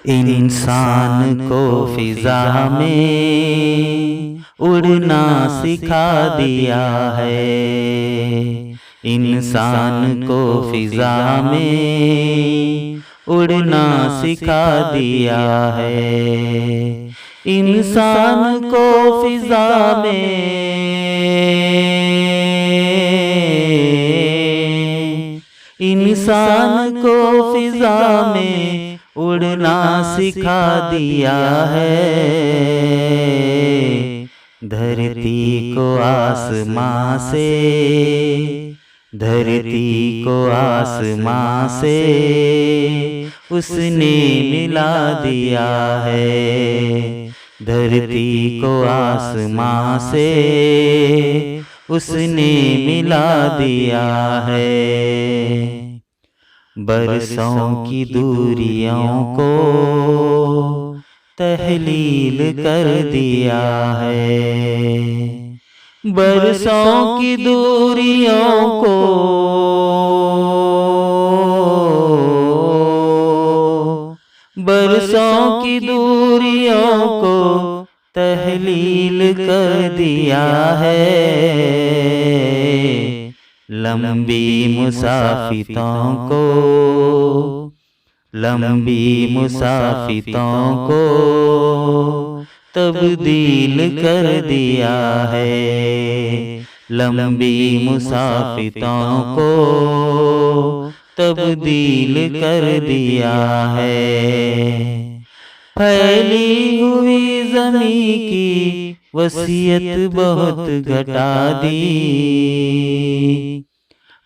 इंसान को फिजा में उड़ना सिखा दिया है। इंसान को फिजा में उड़ना सिखा दिया है। इंसान को फिजा में इंसान को फिजा में उड़ना सिखा दिया है। धरती को आसमां से, धरती को आसमां से उसने मिला दिया है। धरती को आसमां से उसने मिला दिया है। बरसों की दूरियों को तहलील कर दिया है। बरसों की दूरियों को बरसों की दूरियों को तहलील कर दिया है। लंबी मुसाफिरों को, लंबी मुसाफिरों को तब्दील कर दिया है। लंबी मुसाफिरों को तब्दील कर दिया है। फैली हुई ज़मीं की वसीयत बहुत घटा दी।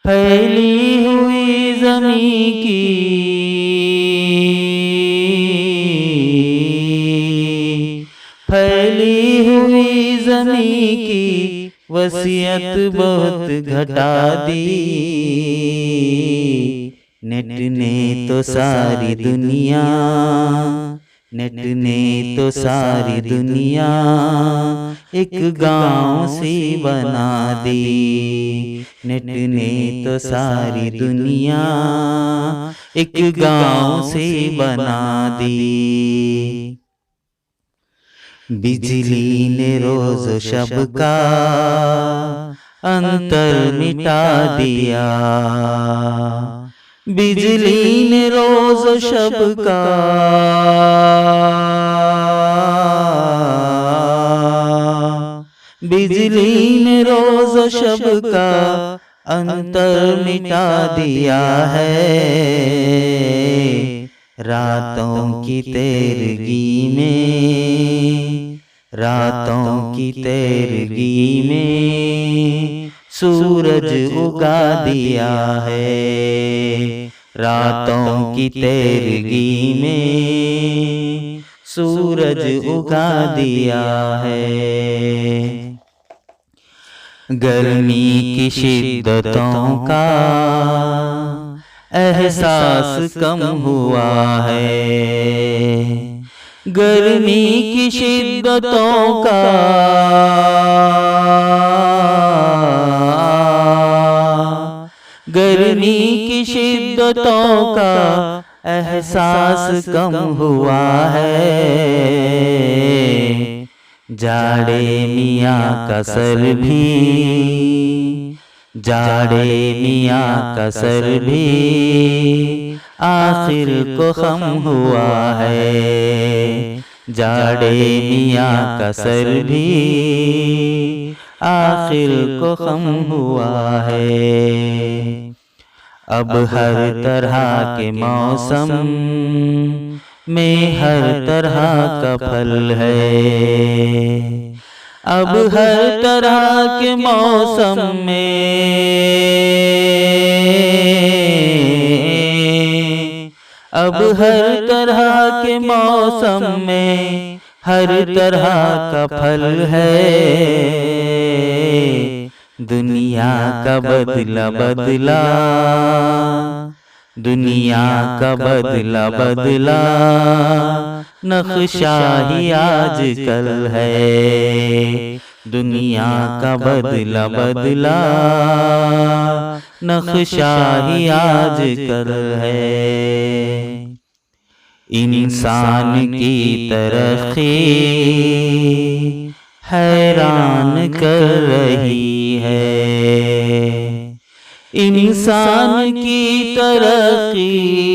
फैली हुई ज़मीं की फैली हुई ज़मीं की वसीयत बहुत घटा दी। नेट ने तो सारी दुनिया, नेट ने तो सारी दुनिया एक गांव सी बना दी। नेट ने तो सारी दुनिया एक गांव सी बना दी। बिजली ने रोज शब का अंतर मिटा दिया। बिजली ने रोज शब का बिजली ने रोज शब का अंतर मिटा दिया है। रातों की तेरगी में, रातों की तेरगी में सूरज उगा दिया है। रातों की तेरगी में सूरज उगा दिया है। गर्मी की शिद्दतों का एहसास कम हुआ है। गर्मी की शिद्दतों का गर्मी की शिद्दतों का एहसास कम हुआ है। जाड़े मियाँ का सर भी, जाड़े मियाँ का सर भी आखिर को खम हुआ है। जाड़े मियाँ का सर भी आखिर को खम हुआ है। अब हर तरह के मौसम में हर तरह का फल है। अब हर तरह के मौसम में अब हर तरह के मौसम में हर तरह का फल है। दुनिया का बदला बदला, दुनिया का बदला बदला नक्शा ही आजकल है। दुनिया का बदला बदला नक्शा ही आजकल है। इंसान की तरक्की हैरान कर रही है। इंसान की तरक्की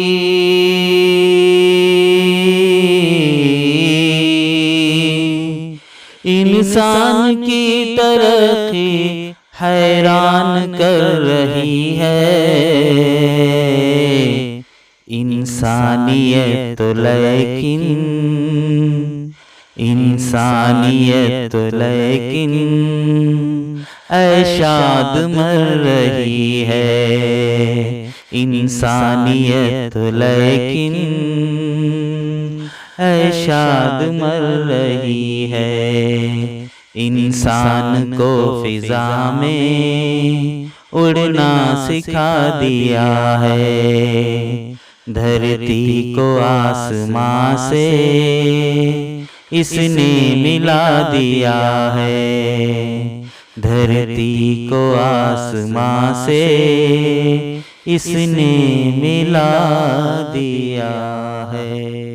इंसान की तरक्की हैरान कर रही है। इंसानियत लेकिन शाद मर रही है। इंसानियत लेकिन शाद मर रही है। इंसान को फिजा में उड़ना सिखा दिया है। धरती को आसमां से इसने मिला दिया है। धरती को आसमां से इसने मिला दिया है।